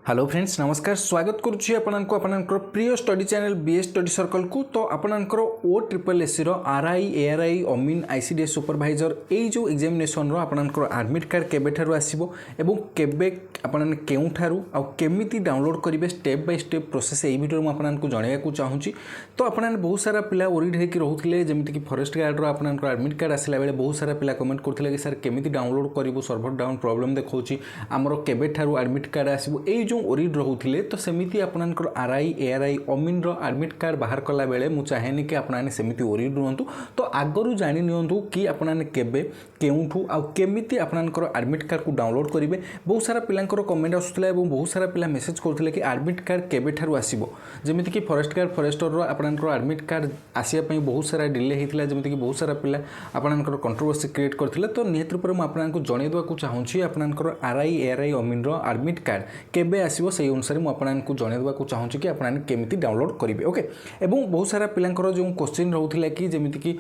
Hello friends नमस्कार स्वागत करुच्ची आपनको आपनकर प्रिय study channel BS study circle को। तो आपनकर OSSSC आरआई एआरआई अमीन आईसीडीएस सुपरवाइजर यही जो एग्जामिनेशन आपनकर एडमिट कार्ड केबे ठारू आसीबो एवं केबे आपन केउ ठारू आ केमिति डाउनलोड करेंगे स्टेप बाय स्टेप प्रोसेस यही वीडियो में आपको जनवाक चाहूँगी। तो आपने बहुत सारा पिला ओरिड होकर रोते जमीक फॉरेस्ट गार्ड आपनकर एडमिट कार्ड आसला बेले बहुत सारा पिला कमेंट करते कि सर केमिति डाउनलोड करूँ सर्भर डाउन प्रॉब्लम देखा आमर केबे ठारू एडमिट कार्ड आसो यही जो ओरिड रोते तो सेमती आपनकर आरआई एआरआई अमीन एडमिट कार्ड बाहर कला बेले मुझे चाहेनी कि आपने सेमती ओरिड रुहतु। तो आगरू जानी नियंतु कि आपने केबे केउठू आ केमिति आपनकर एडमिट कार्ड को डाउनलोड करेंगे। बहुत सारा पिलांकर कमेंट आसुला बहुत सारा पिला मेसेज करते कि एडमिट कार्ड केबे ठारू आसीबो जेमिति कि फॉरेस्ट गार्ड फॉरेस्टर आपनकर एडमिट कार्ड आसिया पई बहुत सारा डिले होता जमीक बहुत सारा पिला आपनकर कंट्रोवर्सी क्रिएट करथिले। तो निहत रूप में आपको जनइदेवाक चाहूँगी आपनकर आरआई एआरआई अमीन एडमिट कार्ड केबे आसीबो से अनुसार मुझे जनइदेवाक चाहूँगी कि आपने केमिति डाउनलोड करेंगे। ओके एवं बहुत सारा पिलांकर जो क्वेश्चन रोला कि जमीक कि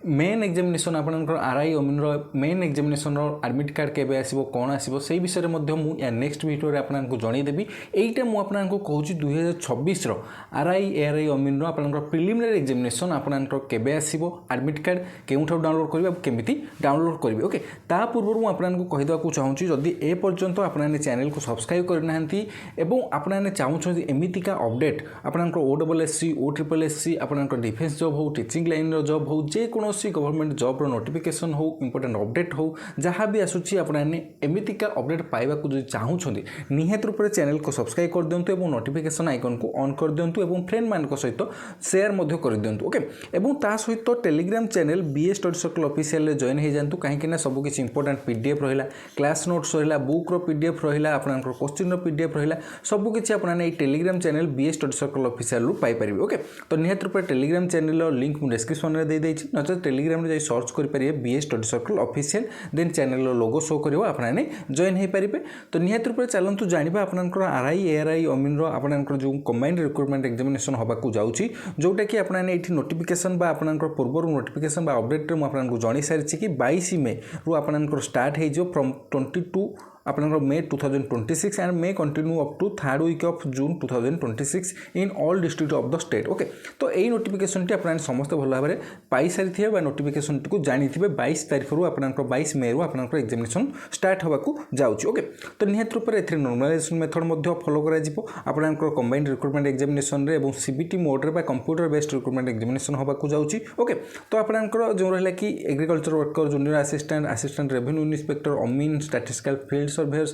मेन एग्जामिनेशन आपनकर आरआई अमीन मेन एग्जामिनेशन एडमिट कार्ड केबे आसीबो कोन आसीबो से विषय में मुझे नेक्स्ट वीडियो रे आपनको जनइदेवी। एटा मु आपनको कहूँ 2026 आरआई एआरआई अमीन आपनकर प्रिलिमिनरी एग्जामिनेशन आपनकर केबे आसीबो एडमिट कार्ड केउठा डाउनलोड करिवे केमिति डाउनलोड करिवे। ओके ता पूर्व मु आपनको कहिदाकू चाहूँगी जदि ए पर्यंत आपने चैनल को सब्सक्राइब करनाहांती एवं आपने चाहूँ एमितिका अपडेट आपनकर OSSSC OSSSC आपनकर डिफेन्स जॉब हो टीचिंग लाइन जॉब हो जेकोसी गवर्नमेंट जॉब नोटिफिकेशन हो इंपोर्टेंट अपडेट हो जहाँ भी आसूची आपने एमितिका अपडेट पाइबा जो चाहूँगी निहत रूप से चैनल को सब्सक्राइब कर दिंतु और नोटिफिकेशन आइकन को ऑन कर दिंतु और फ्रेंड मान सहित शेयर कर दिंतु। ओके एवं ता सहित Telegram channel BS study circle official join हो जातु कहीं सबकि इंपोर्टेंट पीडीएफ रहा क्लास नोट्स रहा बुक्र पीडीएफ रहा आपनकर क्वेश्चन पीडीएफ रहा सबकि आपने Telegram channel BS study circle official पाइपर। ओके तो निहत रूप टेलीग्राम चैनल लिंक मुझे डिस्क्रिप्शन में दे देछि नचेत टेलीग्राम में सर्च करेंगे BS study circle official then channel logo show कर आपने जॉइन हो पारे। तो निहत रूप से चलतु जाना आपनकर आरआई एआरआई अमीन आपनकर जो कंबाइंड रिक्रुटमेंट एग्जामिनेशन होबाकू जाउची जोटा कि आपने ये नोटिफिकेशन आपनकर पूर्व नोटिफिकेशन अपडेट आपको जन सारी कि 22 मे रु आपनकर स्टार्ट हो फ्रॉम 22 आपनकर May 2026 and may continue up to 3rd week of June 2026 in all district of the state. Okay तो यही नोटिफिकेशन टी आपने समस्त भल भाव में पाई सारी थे नोटिफिकेशन टी को जानी थे 22 तारीख रु आपनकर 22 मे रु आपनकर एग्जामिनेशन स्टार्ट होबाकू जाउची। ओके तो निहत रूप से एथरे नॉर्मलाइजेशन मेथड फॉलो करा जिवो आपनकर कंबाइंड रिक्रुटमेंट एग्जामिनेशन रे एवं सीबीटी मोड रे कंप्यूटर बेस्ड रिक्रुटमेंट एग्जामिनेशन होबाकू जाउची। ओके तो आपनकर जो रहला कि agriculture worker junior assistant assistant revenue inspector Amin statistical field surveyors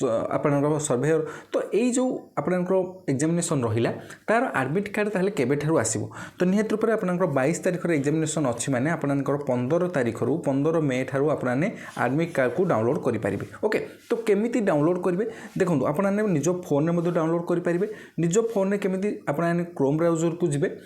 आपनकर सर्वेयर तो यही जो आपनकर एग्जामिनेशन रहिला तार एडमिट कार्ड ताहले केबे ठारू आसीबो। तो निहत रूप से आपनकर 22 तारीख एग्जामिनेशन अच्छी माने आपनकर 15 तारीख रु 15 मे ठारू आपने एडमिट कार्ड को डाउनलोड करि पारिबे। ओके तो केमिति डाउनलोड करिवे देखंतु आपने निज फोन में डाउनलोड करि पारिबे। निज फोन में केमिति आपने क्रोम ब्राउजर को जिबे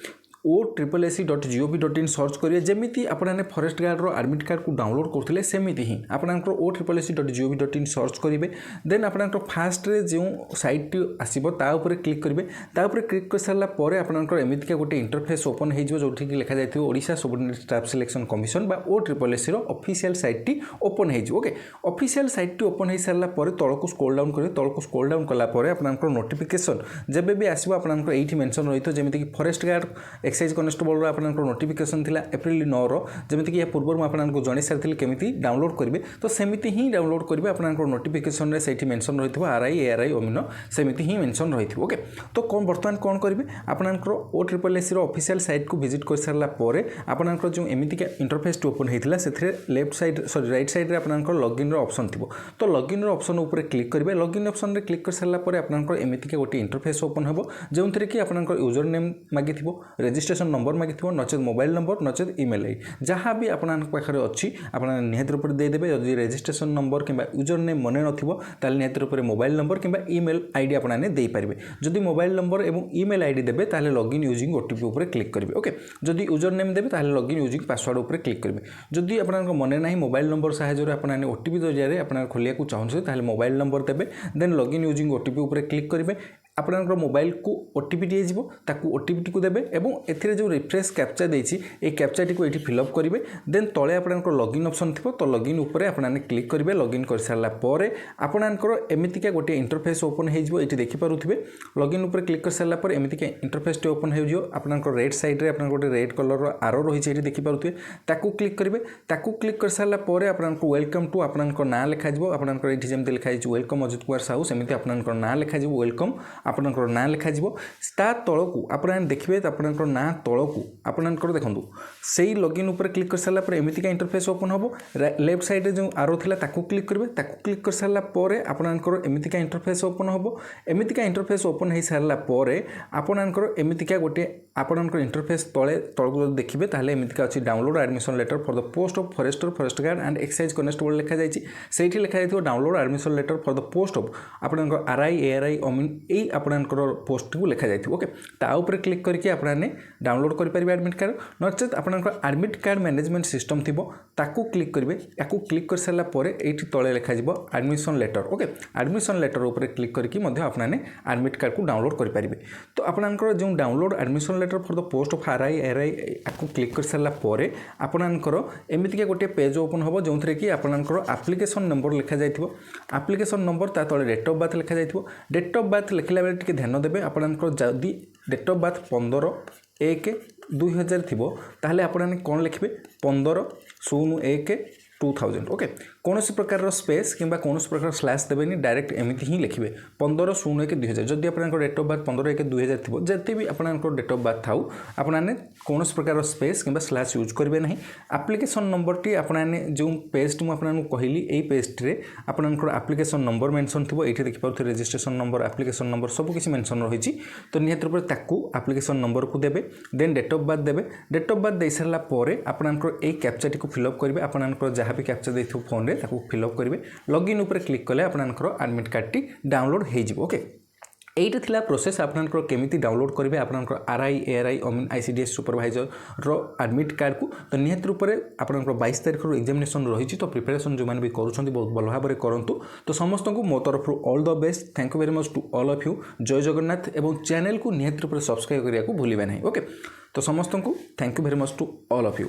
OSSSC.gov.in सर्च करेंगे जमीती आपने फॉरेस्ट गार्ड एडमिट कार्ड को डाउनलोड करते सेमती ही आपनकर OSSSC.gov.in सर्च करेंगे देन आपनकर फास्ट रे जो साइट आसीबो ता ऊपर क्लिक करेंगे तापर क्लिक कर सारा पर आपनकर एमितिका गोटे इंटरफेस ओपन हो जो लिखा जाए Odisha subordinate staff selection commission बा OSSSC ऑफिशियल साइट टी ओपन हो। ओके ऑफिशियल साइट टी ओपन हो सारा पर तलक स्क्रॉल डाउन करेंगे तलक स्क्रॉल डाउन कला आपनकर नोटिफिकेशन जब भी आसीबो आपनकर एठी मेंशन रही तो जमीती कि फॉरेस्ट गार्ड एक्साइज कनेस्टेबल आपनकर नोटिफिकेशन थिला एप्रिल 9 जमीती कि पूर्व आपनको जन सारी केमिति डाउनलोड करेंगे तो सेमिति ही डाउनलोड करेंगे आपनकर नोटिफिकेशन रे सेठी मेंशन रही आरआई एआरआई अमीन सेमिति ही मेंशन रही। ओके तो कौन बर्तमान कौन करेंगे आपनकर OSSSC ऑफिशियल साइट को विजिट कर सारा पर आपनकर जो एमितिका इंटरफेस ओपन होता से left side sorry right side रे आपनकर लॉगिन ऑप्शन थिबो तो लॉगिन ऑप्शन ऊपर क्लिक करेंगे लॉगिन ऑप्शन रे क्लिक कर सारा पर आपनकर एमितिका गोटे इंटरफेस ओपन होबो जो थी कि आपनकर यूजर नेम मागिथिबो रजिस्ट्रेशन नंबर मागिथिबो नचेत मोबाइल नंबर नचेत ईमेल आईडी जहाँ भी आपन पाखे अच्छी आपन निहत रूप देदेवे जदि रजिस्ट्रेशन नंबर कि यूजर नेम मन नथिबो ताले निहत रूप मोबाइल नंबर कि ईमेल आईडी आपने दे पारे जदि मोबाइल नंबर और ईमेल आईडी देबे ताले लॉगिन यूजिंग ओटीपी ऊपर क्लिक करेंगे। ओके जदि यूजर नेम देबे ताले लॉगिन यूजिंग पासवर्ड ऊपर क्लिक करेंगे जदि आपन मन ना मोबाइल नंबर साहाय्य आपने ओटीपी जरिए आप खोलिया चाहूँ ताले मोबाइल नंबर देबे देन लॉगिन यूजिंग ओटीपी ऊपर क्लिक करेंगे आपनकर मोबाइल को ओटीपी दिए जिवो ताकू ओटीपी को देबे एवं एथिरे जो रिफ्रेश कैप्चा देछि ए कैप्चाटी को एठी फिलअप करिवे देन तळे आपनकर लॉगिन ऑप्शन थिबो तो लॉगिन ऊपर आपनाने क्लिक करिवे लॉगिन कर सारला परे आपनकर एमितिका गोटे इंटरफेस ओपन हे जिवो एठी देखि पारुथिबे लॉगिन ऊपर क्लिक कर सारला पर एमितिका इंटरफेस ओपन हो जिवो आपनकर राइट साइड रे आपन गोटे रेड कलर रो आरो रही छै एठी देखि पारुथिबे ताकू क्लिक करिवे ताकू क्लिक कर सारला परे आपनकर वेलकम टू आपनकर नाम लिखा जिवो आपनकर एठी जेमते लिखा छि वेलकम अजित कुमार साहू सेमिति आपनकर नाम लिखा जिवो वेलकम आपनकर नाम लिखा जिवो ता तळकू आपन देखिबे आपनकर नाम तळकू आपनकर देखंतु सेही लॉगिन ऊपर क्लिक कर सारला पर एमितिका इंटरफेस ओपन होबो लेफ्ट साइड रे जो आरो थिला ताकू क्लिक करिवे ताकू क्लिक कर सारला परे आपनकर एमितिका इंटरफेस ओपन होबो एमितिका इंटरफेस ओपन हे सारला परे आपनकर एमितिका गोटे आपनकर इंटरफेस तळे तळकू देखिबे ताले एमितिका अछि download admission letter for the post of forester forest guard and excise constable लिखा जायछि सेठी लिखा जायथिबो download admission letter for the post of आपनकर आरआई एआरआई अमीन ए आपनकर पोस्ट को लिखा जायथिबो ओके ता ऊपर क्लिक करके आपने डाउनलोड कर परिबे एडमिट कार्ड नचेत आपनकर एडमिट कार्ड मैनेजमेंट सिस्टम थिबो ताकू क्लिक करिवे याकू क्लिक कर सारला परे एठी तळे लिखा जिवो admission letter okay admission letter ऊपर क्लिक करके मध्ये आपने एडमिट कार्ड को डाउनलोड कर परिबे तो आपनकर जो download admission letter for the post of RI ARI याकू क्लिक कर सारला परे आपनकर एमितिका गोटे पेज ओपन होबो जोंथरे कि आपनकर एप्लिकेशन नंबर लिखा जायथिबो एप्लिकेशन नंबर ता तळे डेट ऑफ बर्थ लिखा जायथिबो डेट ऑफ बर्थ लिखला बेले टिके ध्यान देबे आपनकर जदी डेट ऑफ बर्थ 15/1/2000 थिबो ताहले आपने कोन लिखबे 15/01/2000 ओके कौन प्रकार स्पेस किंबा कौन प्रकार स्लैश देवेनि डायरेक्ट एमती ही लिखिए 15/01/2000 जदि आप डेट ऑफ बर्थ 15/1/2000 थी जति भी आप डेट ऑफ बर्थ थाउ आपने कौन प्रकार स्पेस किंबा स्लैश यूज करेंगे ना एप्लिकेशन नंबर टी आपने जो पेज मुझे कहली यही पेज्रे आपंकर एप्लिकेशन नंबर मेंशन थी ये देखिए रजिस्ट्रेशन नंबर एप्लिकेशन नंबर सब किसी मेंशन रही तो निहत रूप से एप्लिकेशन नंबर को देवे देन डेट ऑफ बर्थ देवे डेट ऑफ बर्थ दे सारा पर आपंकर यही कैप्चाटी को फिलअप करेंगे आपंकर जहाँ भी कैप्चा दे फोन ताकू फिलअप करेंगे लॉगिन ऊपर क्लिक कले आपंकर एडमिट कार्ड टी डाउनलोड हो ओके एटा थिला प्रोसेस आपनकर केमिति डाउनलोड करेंगे आपनकर आरआई एआरआई अमीन आईसीडीएस सुपरवाइजर रो एडमिट कार्ड को तो निहत रूप से आपनकर 22 तारिख रो एग्जामिनेशन रही तो प्रिपरेशन जो मैंने भी करूछंती बहुत भल भाव करंतु तो समस्त को मो तरफ all the best thank you very much to all of you जय जगन्नाथ एवं चैनल को निहत रूप से सब्सक्राइब करिया को भूलिबे नहीं ओके तो समस्त को thank you very much to all of you.